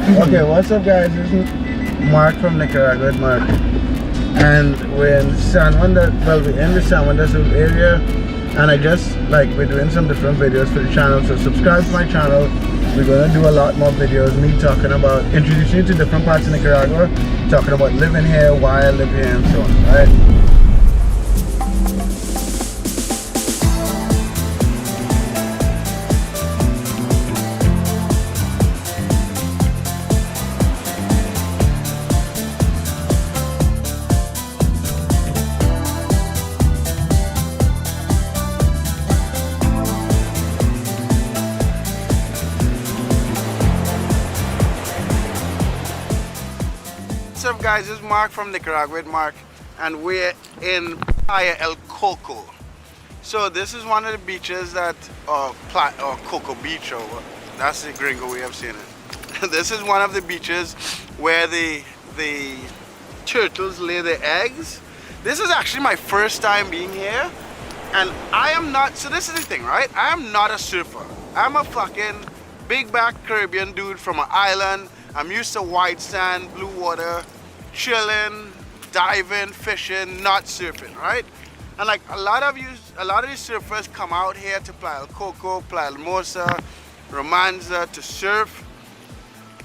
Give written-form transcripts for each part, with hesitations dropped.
Okay, what's up guys? This is Mark from Nicaragua, Mark. And we're in San Juan del, well, we're in the San Juan del Sur area. And we're doing some different videos for the channel. So subscribe to my channel. We're gonna do a lot more videos, me talking about, introducing you to different parts of Nicaragua, talking about living here, why I live here, and so on, right? What's up guys, this is Mark from Nicaragua, Mark, and we're in Playa El Coco. So this is one of the beaches that, or Coco Beach, or that's the gringo way of saying it. This is one of the beaches where the turtles lay their eggs. This is actually my first time being here, and I am not, so this is the thing, right? I am not a surfer. I'm a fucking big back Caribbean dude from an island. I'm used to white sand, blue water, chilling, diving, fishing, not surfing, right? And like a lot of these surfers come out here to Playa El Coco, Playa Hermosa, Romanza to surf.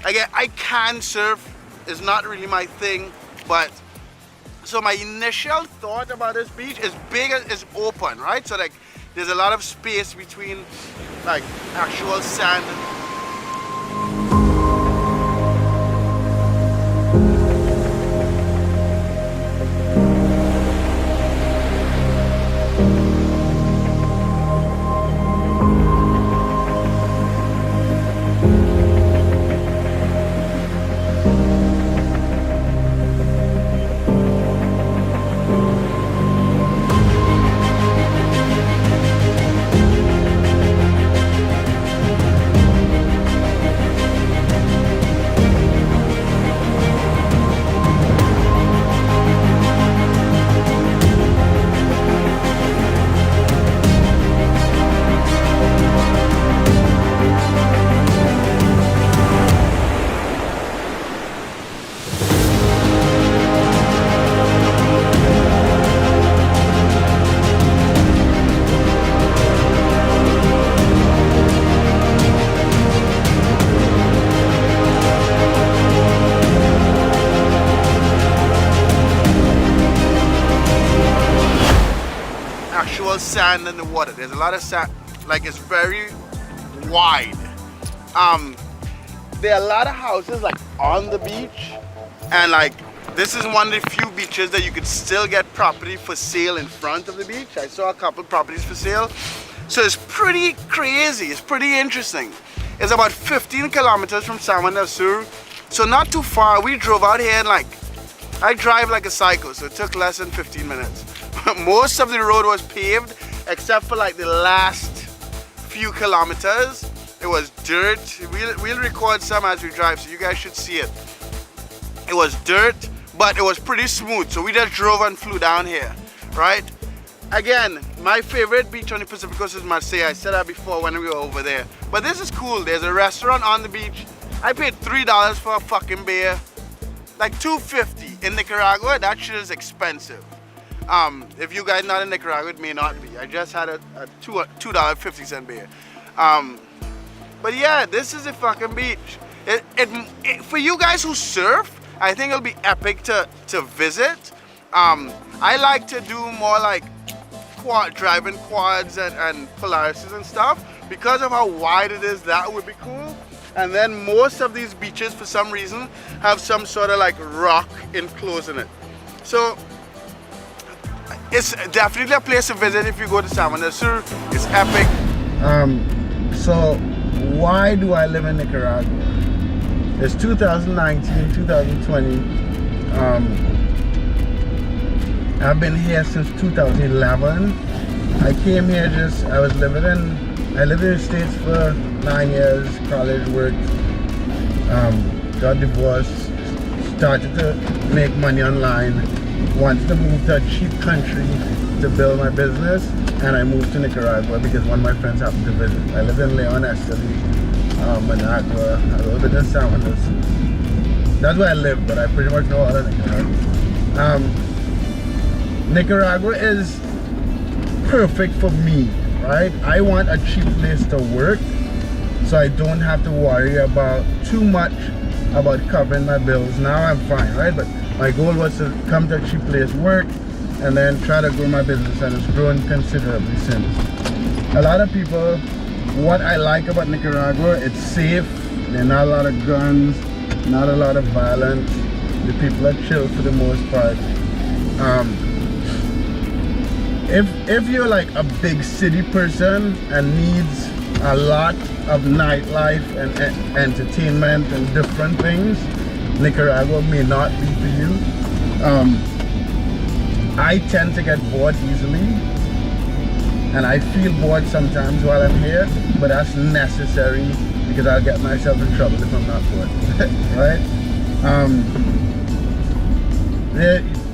Again, I can surf, it's not really my thing, but so my initial thought about this beach is big, it's open, right? So like there's a lot of space between like actual sand. Actual sand in the water. There's a lot of sand, like it's very wide. There are a lot of houses like on the beach, and like this is one of the few beaches that you could still get property for sale in front of the beach. I saw a couple properties for sale, so it's pretty crazy. It's pretty interesting. It's about 15 kilometers from San Juan del Sur, so not too far. We drove out here and like I drive like a psycho, so it took less than 15 minutes. Most of the road was paved except for like the last few kilometers. It was dirt. We'll record some as we drive, so you guys should see it. It was dirt, but it was pretty smooth, so we just drove and flew down here, right? Again, my favorite beach on the Pacific Coast is Marseille. I said that before when we were over there, but this is cool. There's a restaurant on the beach. I paid $3 for a fucking beer, like $2.50 in Nicaragua. That shit is expensive. If you guys not in Nicaragua, it may not be. I just had a $2.50 beer. But yeah, this is a fucking beach. For you guys who surf, I think it'll be epic to visit. I like to do more like driving quads and Polarises and stuff. Because of how wide it is, that would be cool. And then most of these beaches, for some reason, have some sort of like rock enclosing it. So it's definitely a place to visit if you go to San Juan del Sur. It's epic. So why do I live in Nicaragua? It's 2019, 2020. I've been here since 2011. I came here I lived in the States for 9 years, college, worked, got divorced, started to make money online, wanted to move to a cheap country to build my business, and I moved to Nicaragua because one of my friends happened to visit. I lived in Leon, Esteli, Managua, a little bit of San Juan del Sur. That's where I live, but I pretty much know all of Nicaragua. Nicaragua is perfect for me, right? I want a cheap place to work, so I don't have to worry about too much about covering my bills. Now I'm fine, right? But my goal was to come to a cheap place, work, and then try to grow my business, and it's grown considerably since. A lot of people, what I like about Nicaragua, it's safe. There are not a lot of guns, not a lot of violence. The people are chill for the most part. If you're like a big city person and needs a lot of nightlife and entertainment and different things, Nicaragua may not be for you. I tend to get bored easily, and I feel bored sometimes while I'm here, but that's necessary because I'll get myself in trouble if I'm not bored, right?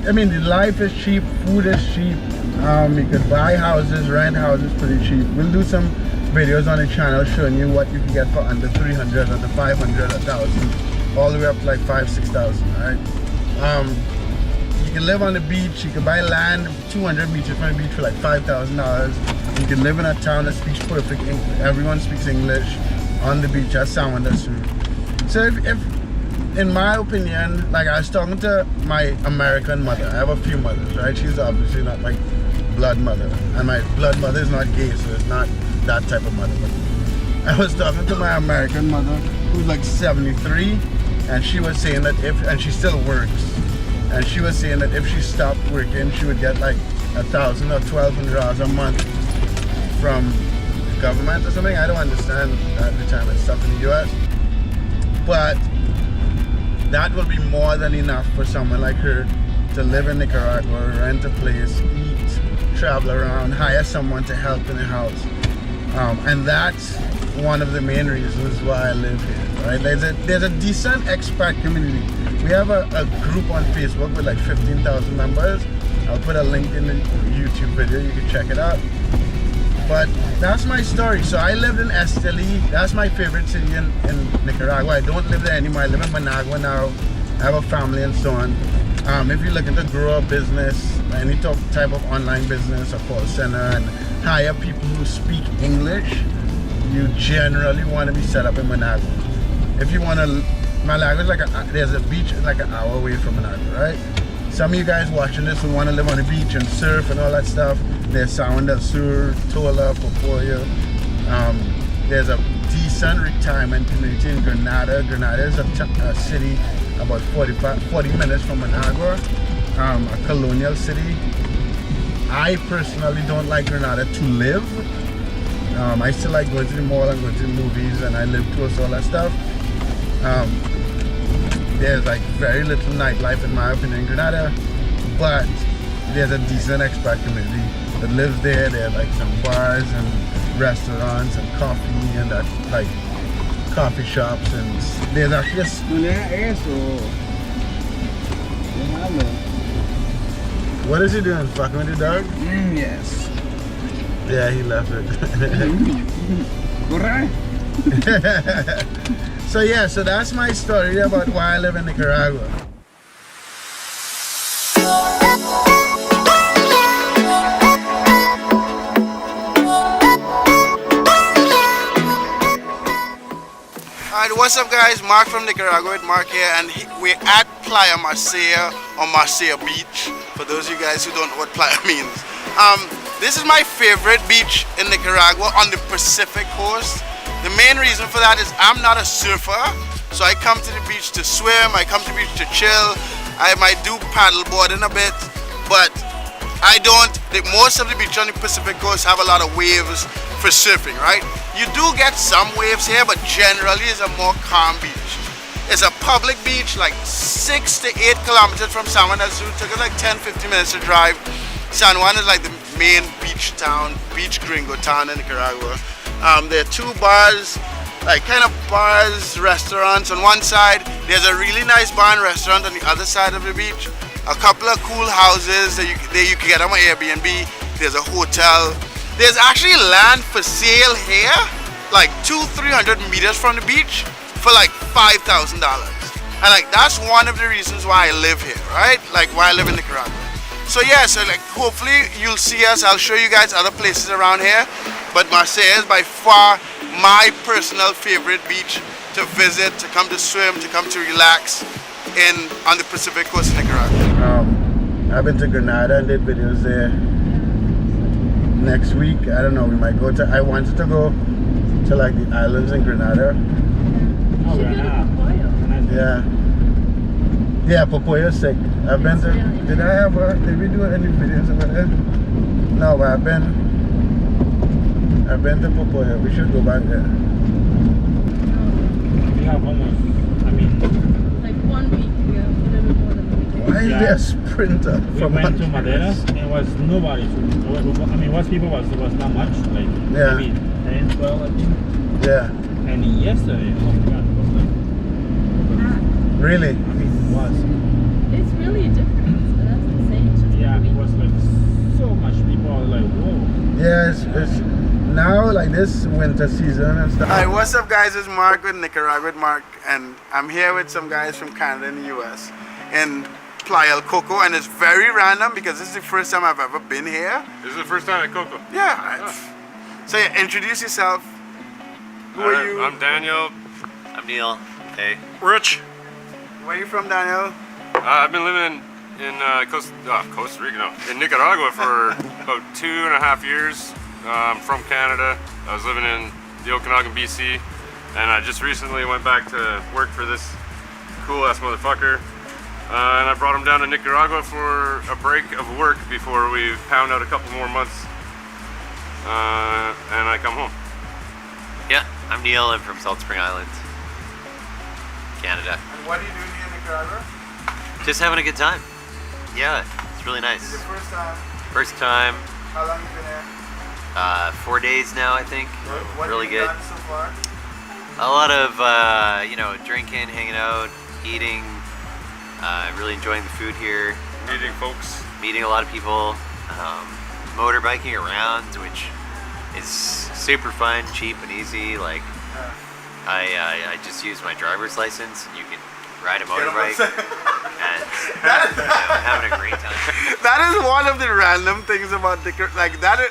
I mean, the life is cheap, food is cheap. You could buy houses, rent houses pretty cheap. We'll do some videos on the channel showing you what you can get for under 300, under 500, 1,000, all the way up to like 5,000, 6,000, right? You can live on the beach. You can buy land 200 meters from the beach for like $5,000. You can live in a town that speaks perfect English. Everyone speaks English on the beach at San Juan del Sur. So if in my opinion, like I was talking to my American mother. I have a few mothers, right? She's obviously not my blood mother, and my blood mother is not gay, so it's not that type of mother. But I was talking to my American mother, who's like 73, and she was saying that and she still works, and she was saying that if she stopped working, she would get like $1,000 or $1,200 a month from the government or something. I don't understand that retirement stuff in the US, but that will be more than enough for someone like her to live in Nicaragua, rent a place, eat, travel around, hire someone to help in the house. And that's one of the main reasons why I live here, right? There's a decent expat community. We have a group on Facebook with like 15,000 members. I'll put a link in the YouTube video, you can check it out. But that's my story. So I lived in Esteli. That's my favorite city in Nicaragua. I don't live there anymore. I live in Managua now. I have a family and so on. If you're looking to grow a business, any type of online business or call center, and hire people who speak English, you generally want to be set up in Managua. If you want to, Managua is like there's a beach like an hour away from Managua, right? Some of you guys watching this who want to live on the beach and surf and all that stuff, there's San Juan del Sur, Tola, Popoya. There's a decent retirement community in Granada. Granada is a city about 40 minutes from Managua, a colonial city. I personally don't like Granada to live. I still like going to the mall and going to the movies, and I live close to all that stuff. There's like very little nightlife in my opinion in Granada, but there's a decent expat community that lives there. There are like some bars and restaurants and coffee and that like coffee shops, and there's actually What is he doing? Fucking with the dog? Yes. Yeah, he left it. So yeah, so that's my story about why I live in Nicaragua. Alright, what's up guys? Mark from Nicaragua with Mark here, and we're at Playa Marcella or Marcella Beach, for those of you guys who don't know what playa means. This is my favorite beach in Nicaragua on the Pacific coast. The main reason for that is I'm not a surfer, so I come to the beach to swim, I come to the beach to chill, I might do paddle boarding a bit, but I don't, most of the beach on the Pacific coast have a lot of waves for surfing, right? You do get some waves here, but generally it's a more calm beach. It's a public beach, like 6 to 8 kilometers from San Juan del Sur. It took us like 10-15 minutes to drive. San Juan is like the main beach town, beach gringo town in Nicaragua. There are 2 bars, like kind of bars, restaurants on one side. There's a really nice bar and restaurant on the other side of the beach. A couple of cool houses that you can get on Airbnb. There's a hotel. There's actually land for sale here, like 200-300 meters from the beach for like $5,000. And like that's one of the reasons why I live here, right? Like why I live in Nicaragua. So yeah, so like hopefully you'll see us. I'll show you guys other places around here. But Marseille is by far my personal favorite beach to visit, to come to swim, to come to relax on the Pacific coast of Nicaragua. I've been to Grenada and did videos there. Next week, I don't know, we might go to, I wanted to go to like the islands in Grenada. Oh, Grenada. Yeah. Yeah, Popoyo's sick. I've been to, did we do any videos over there? No, but I've been to Popoyo. We should go back there. We have almost, I mean, like 1 week, yeah, a little bit more than a week. Why is there a sprinter we from went to Montreal? Madeira and it was nobody. I mean, what people was not much, like Yeah. maybe 10, 12, I think. Yeah. And yesterday, oh my god, it was like, Really? I mean, it was. It's really different. That's insane. It's just Yeah, like a it week. was like so much people are like, whoa. Yeah, it's now like this winter season and stuff. Hi, what's up guys? It's Mark with Nicaragua with Mark, and I'm here with some guys from Canada and the US in Playa El Coco, and it's very random because this is the first time I've ever been here. This is the first time at Coco. Yeah. So yeah, introduce yourself. Who are you? I'm Daniel. I'm Neil. Hey. Rich. Where are you from, Daniel? I've been living in Costa Rica, no, in Nicaragua for about 2.5 years. I'm from Canada. I was living in the Okanagan, BC, and I just recently went back to work for this cool ass motherfucker. And I brought him down to Nicaragua for a break of work before we pound out a couple more months. And I come home. Yeah, I'm Neil. I'm from Salt Spring Island, Canada. And what are you doing here in Nicaragua? Just having a good time. Yeah, it's really Is nice. it your first time? First time, How long you been here? 4 days now, I think. What Really have you good. done so far? A lot of, drinking, hanging out, eating, really enjoying the food here, Meeting folks. meeting a lot of people, motorbiking around, which is super fun, cheap and easy. Like, I just use my driver's license and you can ride a motorbike and having a great time. That is one of the random things about like that.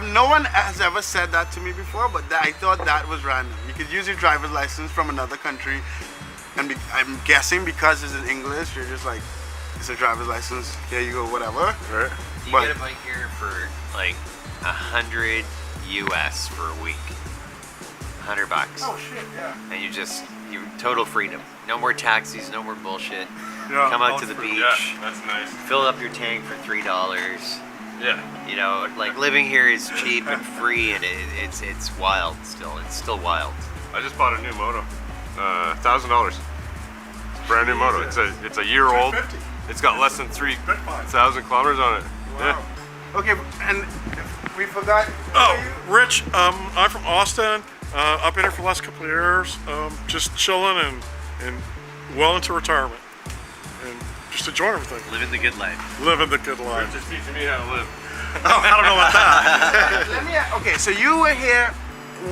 No one has ever said that to me before, but I thought that was random. You could use your driver's license from another country, and I'm guessing because it's in English, you're just like, it's a driver's license. Here you go, whatever. Right. You But- get a bike here for like $100 US for a week. $100. Oh shit, yeah. And you total freedom. No more taxis, no more bullshit. Yeah, Come out to the beach, Yeah, that's nice. fill up your tank for $3. Yeah. You know, like living here is cheap and free, and it's wild still. It's still wild. I just bought a new moto. $1,000. It's a brand new moto. It's a year old. It's got less than 3,000 kilometers on it. Wow. Okay, and we forgot. Oh, Rich, I'm from Austin. I've been here for the last couple of years, just chilling and well into retirement, and just enjoying everything, Living the good life. living the good life. Just teaching me how to live. Oh, I don't know about that. Okay, so you were here.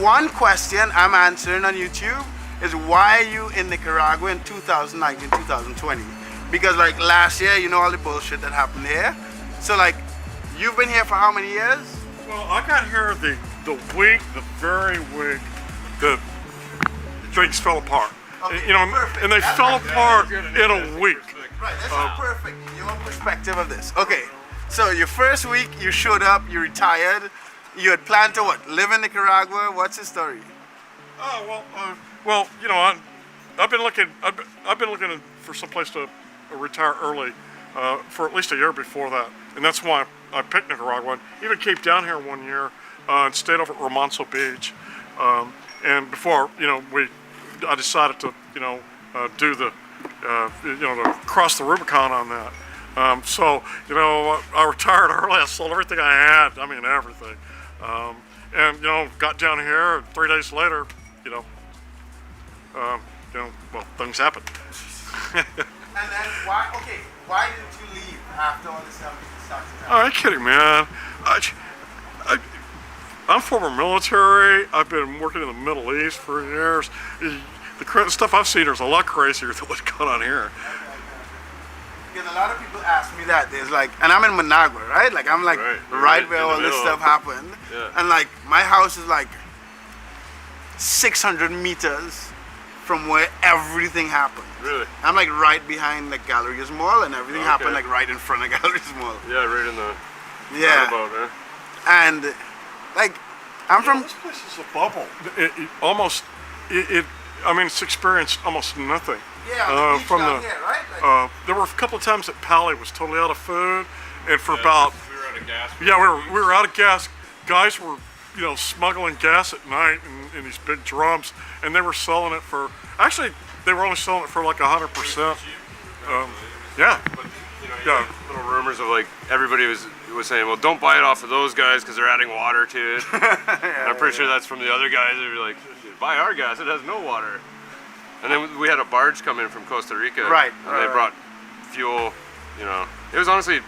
One question I'm answering on YouTube is why are you in Nicaragua in 2019, 2020? Because like last year, you know all the bullshit that happened here. So like, you've been here for how many years? Well, I got here the very week that things fell apart. Okay, You know, perfect. and they That's fell right. apart in a week. Right, that's perfect. Your perspective of this. Okay, so your first week, you showed up, you retired. You had planned to what? Live in Nicaragua? What's the story? Oh well, you know, I've been looking for some place to retire early for at least a year before that, and that's why I picked Nicaragua. Even came down here one year and stayed over at Romanzo Beach, and before I decided to do the to cross the Rubicon on that. So I retired early. I sold everything I had. I mean everything. And got down here, and 3 days later, well, things happened. And why? Okay, why didn't you leave after all this stuff started? Oh, are you kidding, man? I'm former military. I've been working in the Middle East for years. The stuff I've seen is a lot crazier than what's going on here. Because a lot of people ask me that. There's like, and I'm in Managua, right? Like I'm like right where all this stuff happened. Yeah. And like my house is like 600 meters from where everything happened. Really? I'm like right behind the Galleries Mall, and everything happened like right in front of Galleries Mall. Yeah, right in the Yeah. And like I'm from. This place is a bubble. I mean, it's experienced almost nothing. Yeah, from down here, right? Like, there were a couple of times that Pally was totally out of food, and for about we were out of gas. we were out of gas. Guys were smuggling gas at night in these big drums, and they were selling it for they were only selling it for like 100%. Yeah. But, yeah. Little rumors of like everybody was saying, well, don't buy it off of those guys because they're adding water to it. And I'm pretty sure that's from the other guys. They were like, buy our gas, it has no water. And then we had a barge come in from Costa Rica. Right. And they brought fuel. It was honestly,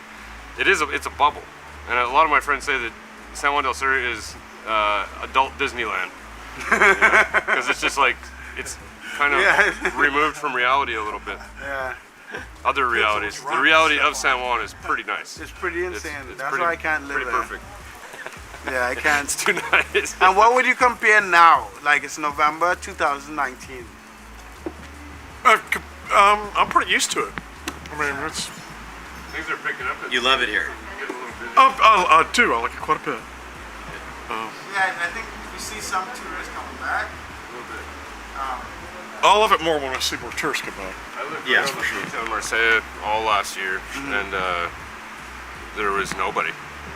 it's a bubble. And a lot of my friends say that San Juan del Sur is adult Disneyland. Because it's just like, it's kind of removed from reality a little bit. yeah. Other realities. The reality of San Juan is pretty nice. It's pretty insane. It's That's pretty, why I can't live pretty there. perfect. Yeah, I can't. It's too nice. And what would you compare now? Like it's November 2019. I'm pretty used to it. I mean, it's. Things are picking up. You love it here. Get a little busy. I do. I like it quite a bit. Yeah, I think we see some tourists coming back. A little bit. I love it more when I see more tourists come back. I lived Yeah, right on the beach in Marseille all last year, and there was nobody.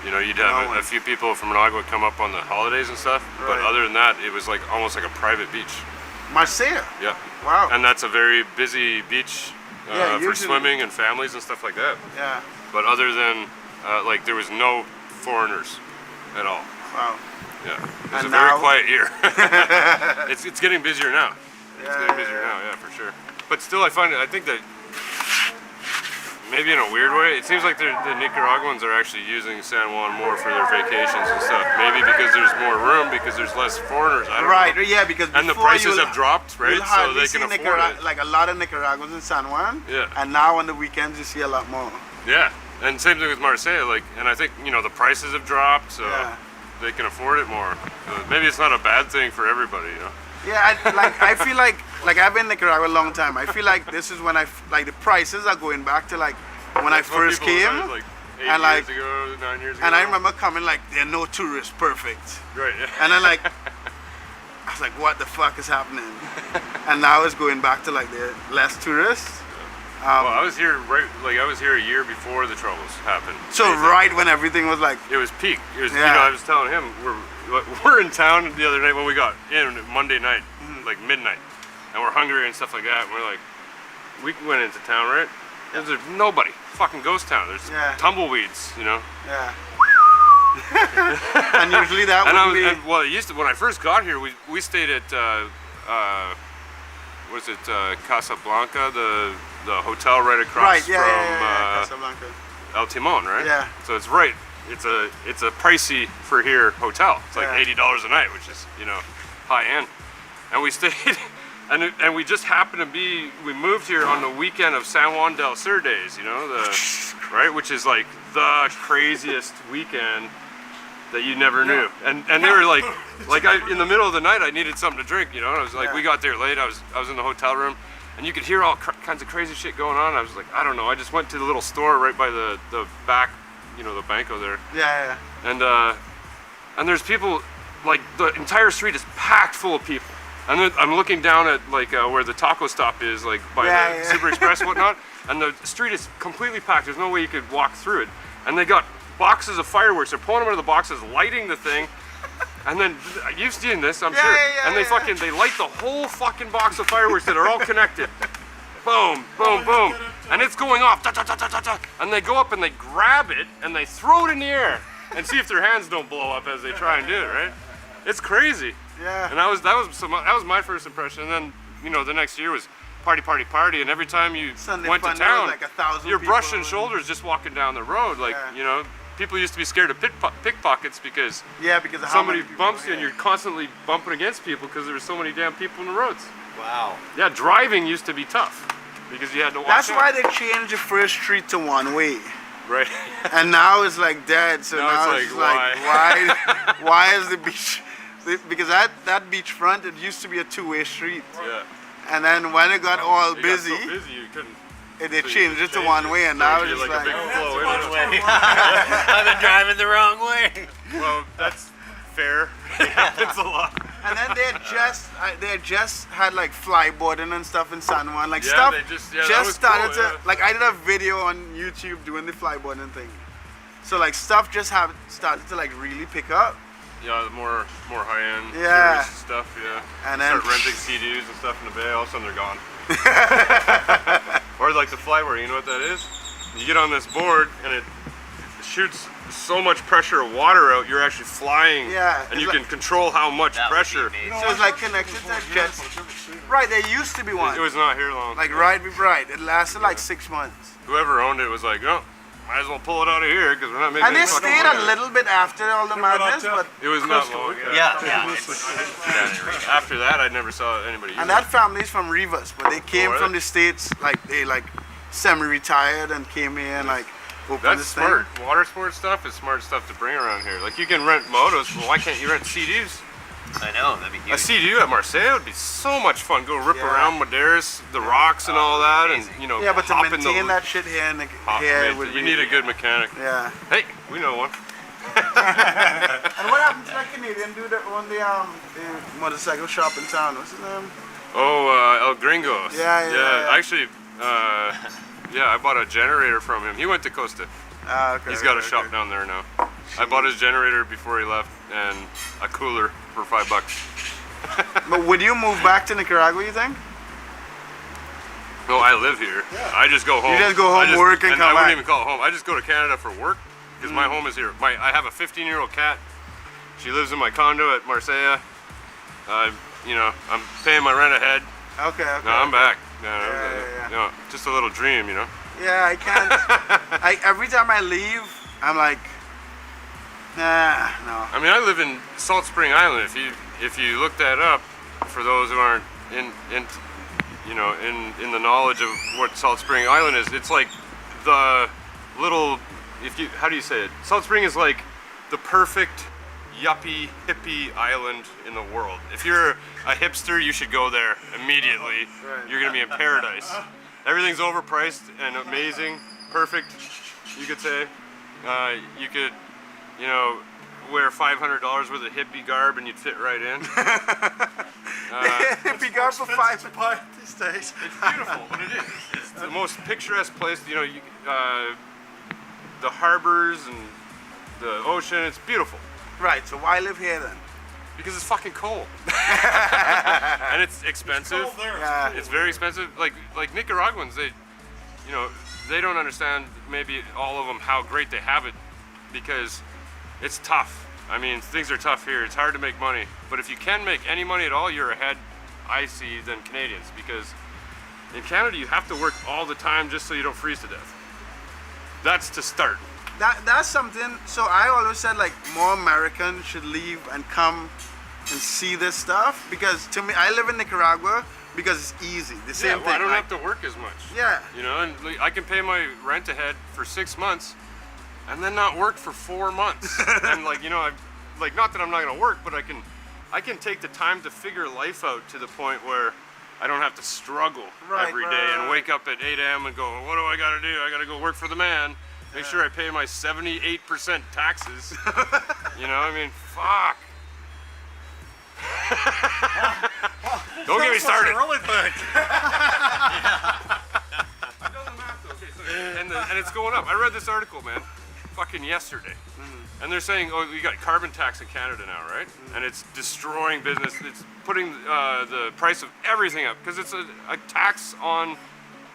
You'd have a few people from Managua come up on the holidays and stuff, but other than that, it was like almost like a private beach. Marseille. Yeah. Wow. And that's a very busy beach for usually. Swimming and families and stuff like that. Yeah. But other than there was no foreigners at all. Wow. Yeah. It was And a very now? quiet year. It's getting busier now. It's Yeah, getting busier now, yeah, for sure. But still, I think that maybe in a weird way, it seems like the Nicaraguans are actually using San Juan more for their vacations and stuff. Maybe because there's more room, because there's less foreigners. I don't know. Yeah, because And the before prices you'll- have dropped, right? you'll So hardly they see can afford it. like a lot of Nicaraguans in San Juan. Yeah. And now on the weekends you see a lot more. Yeah, and same thing with Marseille. and I think the prices have dropped, so they can afford it more. Maybe it's not a bad thing for everybody, Yeah, I feel like I've been in Nicaragua a long time. I feel like this is when the prices are going back to like when I That's what first people came. said, like 8 and, like- years ago, 9 years ago. And I remember coming like there are no tourists, perfect. Right. Yeah. And then like I was like, what the fuck is happening? And now it's going back to like the less tourists. Well, I was here I was here a year before the troubles happened. So right when everything was like, It was peak. It was, Yeah. I was telling him we're in town the other night when we got in Monday night, like midnight, and we're hungry and stuff like that. And we're like, we went into town, right? And there's nobody. Fucking ghost town. There's tumbleweeds, yeah. And usually that would be. It used to, when I first got here, we stayed at Casablanca, the hotel right across from Casablanca. El Timon, right? Yeah. So it's right. It's a pricey for here hotel. It's like $80 a night, which is high end. And we stayed, and we just happened to we moved here on the weekend of San Juan del Sur days, right, which is like the craziest weekend that you never knew. And they were like in the middle of the night, I needed something to drink, and I was like, we got there late. I was in the hotel room, and you could hear all kinds of crazy shit going on. I was like, I don't know. I just went to the little store right by the back, the Banco there. Yeah. And there's people, like the entire street is packed full of people. And then I'm looking down at where the taco stop is, like by the Super Express and whatnot, and the street is completely packed. There's no way you could walk through it. And they got boxes of fireworks. They're pulling them out of the boxes, lighting the thing. And then you've seen this, I'm sure. And they light the whole fucking box of fireworks that are all connected. Boom, boom, boom. And it's going off. Da, da, da, da, da, da. And they go up and they grab it and they throw it in the air and see if their hands don't blow up as they try and do it, right? It's crazy. Yeah. And that was my first impression. And then, the next year was party, party, party. And every time you Sunday went to fun, there was town, like 1,000 you're people. brushing shoulders just walking down the road. Like, people used to be scared of pickpockets because Yeah, because of how somebody many people bumps are you and here. you're constantly bumping against people because there's so many damn people in the roads. Wow. Yeah, driving used to be tough because you had to watch That's out. why they changed the first street to one way. Right. And now it's like dead. So Now now, it's it's like, like, why is the beach? Because that beachfront, it used to be a two-way street. Yeah. And then when it got all It busy, got so busy you couldn't. they so you changed it to changed one way, and So now it'd it's be just like a like, big flow in it. I've been driving the wrong way. Well, that's fair. It happens a lot. and then they just had like flyboarding and stuff in San Juan, like Yeah, stuff they that was started cool, to yeah. like I did a video on YouTube doing the flyboarding thing. So like stuff just started to like really pick up. Yeah, the more high-end Yeah. tourist stuff, yeah. And then- Start renting CDs and stuff in the bay, all of a sudden they're gone. Or like the flyboard, you know what that is? You get on this board and it shoots so much pressure of water out, you're actually flying. Yeah, And it's you like- can control how much That would be pressure. amazing. So it's like connected to jets. Right, there used to be one. It was not here long. Like right. It lasted like 6 months. Whoever owned it was like, oh, might as well pull it out of here because we're not making And they any fucking stayed money. a little bit after all the madness, but It was not long. Yeah. After that, I never saw anybody use and it. that family's from Rivas, but they came really? from the States, like they like semi-retired and came here and like opened That's this smart. thing. Water sports stuff is smart stuff to bring around here. Like you can rent motos, but why can't you rent CDs? I know, that'd be A huge. CDU at Marseille would be so much fun. Go rip Yeah. around Madeiras, the rocks and all that, and you know, Yeah, but to hop in maintain the, that shit here, in the, hop- here you would be, need a good mechanic. Yeah. Hey, we know one. And what happened to that Canadian dude that owned the motorcycle shop in town? What's his name? Oh, El Gringos. Yeah. Actually, yeah, I bought a generator from him. He went to Costa. Ah, okay. He's got a okay, shop okay. down there now. I bought his generator before he left and a cooler for $5. But would you move back to Nicaragua, you think? No, I live here. I just go home. You just go home, work, and come I back. wouldn't even call it home. I just go to Canada for work because my home is here. I have a 15-year-old cat. She lives in my condo at Marseille. You know, I'm paying my rent ahead. Okay, okay. No, I'm back. No, yeah. You know, just a little dream, you know. Yeah, I can't. Every time I leave, I'm like, nah, no. I mean, I live in Salt Spring Island. If you look that up, for those who aren't in the knowledge of what Salt Spring Island is, it's like the little, how do you say it? Salt Spring is like the perfect yuppie hippie island in the world. If you're a hipster, you should go there immediately. Right. You're gonna be in paradise. Everything's overpriced and amazing, perfect. You could say. You could, you know, wear $500 worth of hippie garb and you'd fit right in. If you go for five, these days. It's beautiful, but it is. It's the most picturesque place. You know, the harbors and the ocean. It's beautiful right. So why live here then? because it's fucking cold and it's expensive. Yeah. It's very expensive. Like Nicaraguans, they don't understand maybe all of them how great they have it because it's tough. I mean, things are tough here. It's hard to make money, but if you can make any money at all, you're ahead, I see, than Canadians because in Canada you have to work all the time just so you don't freeze to death. That's to start. That's something. So I always said like more Americans should leave and come and see this stuff because to me, I live in Nicaragua because it's easy. The same Yeah, thing. well, I don't like- have to work as much. Yeah. You know, and like, I can pay my rent ahead for 6 months and then not work for 4 months. And like, you know, not that I'm not gonna work, but I can take the time to figure life out to the point where I don't have to struggle Right, every day right, and right. wake up at 8 a.m. and go, what do I gotta do? I gotta go work for the man. Make sure I pay my 78% taxes. You know, I mean, fuck. Don't get me started. Really think. I've done the math though. Okay, so, and it's going up. I read this article, man, fucking yesterday. And they're saying, oh, you got carbon tax in Canada now, right? And it's destroying business. It's putting the price of everything up because it's a tax on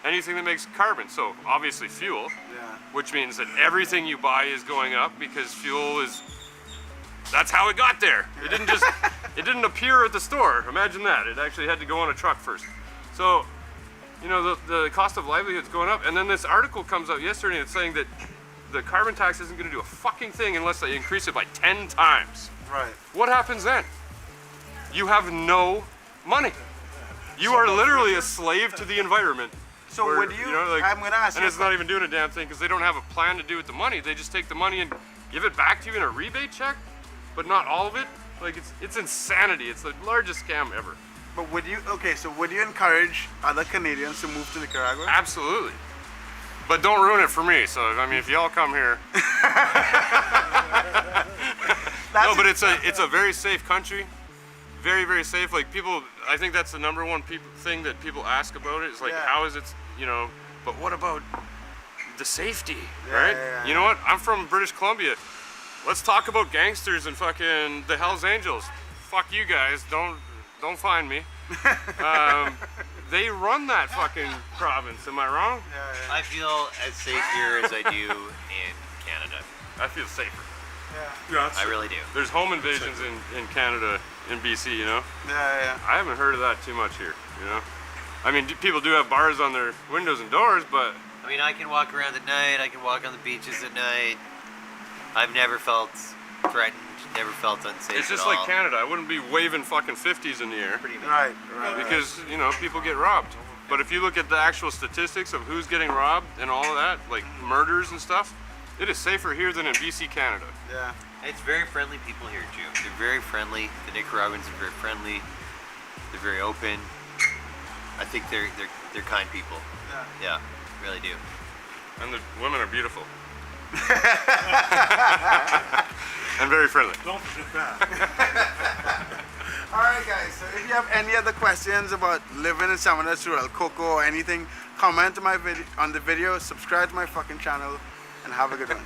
anything that makes carbon. So obviously fuel, Yeah. which means that everything you buy is going up because fuel is. That's how it got there. It didn't just. It didn't appear at the store. Imagine that. It actually had to go on a truck first. So, you know, the cost of livelihood is going up. And then this article comes out yesterday and it's saying that the carbon tax isn't going to do a fucking thing unless they increase it by 10 times. Right. What happens then? You have no money. You are literally a slave to the environment. So where, would you, I'm gonna ask and you, it's not even doing a damn thing because they don't have a plan to do with the money. They just take the money and give it back to you in a rebate check, but not all of it. Like it's insanity. It's the largest scam ever. but would you, okay, so would you encourage other Canadians to move to Nicaragua? Absolutely. But don't ruin it for me. So I mean, if y'all come here, no, but it's a very safe country, very, very safe. Like people, I think that's the number one thing that people ask about it is like, Yeah. how is it, you know? But what about the safety, Yeah, right? yeah, You know what? I'm from British Columbia. Let's talk about gangsters and fucking the Hells Angels. Fuck you guys. Don't find me. They run that fucking province. Am I wrong? I feel as safe here as I do in Canada. I feel safer. Yeah, I really do. There's home invasions in Canada, in BC, you know? Yeah. I haven't heard of that too much here, you know? I mean, people do have bars on their windows and doors, but I mean, I can walk around at night. I can walk on the beaches at night. I've never felt threatened. Never felt unsafe. it's just at like all. Canada. I wouldn't be waving fucking 50s in the air Right. because, you know, people get robbed. But if you look at the actual statistics of who's getting robbed and all of that, like murders and stuff, it is safer here than in BC, Canada. Yeah. It's very friendly people here, too. They're very friendly. The Nicaraguans are very friendly. They're very open. I think they're kind people. Yeah, really do. And the women are beautiful. And very friendly. don't forget that. All right, guys. So if you have any other questions about living in San Juan del Sur, El Coco, or anything, comment on my on the video, subscribe to my fucking channel, and have a good one.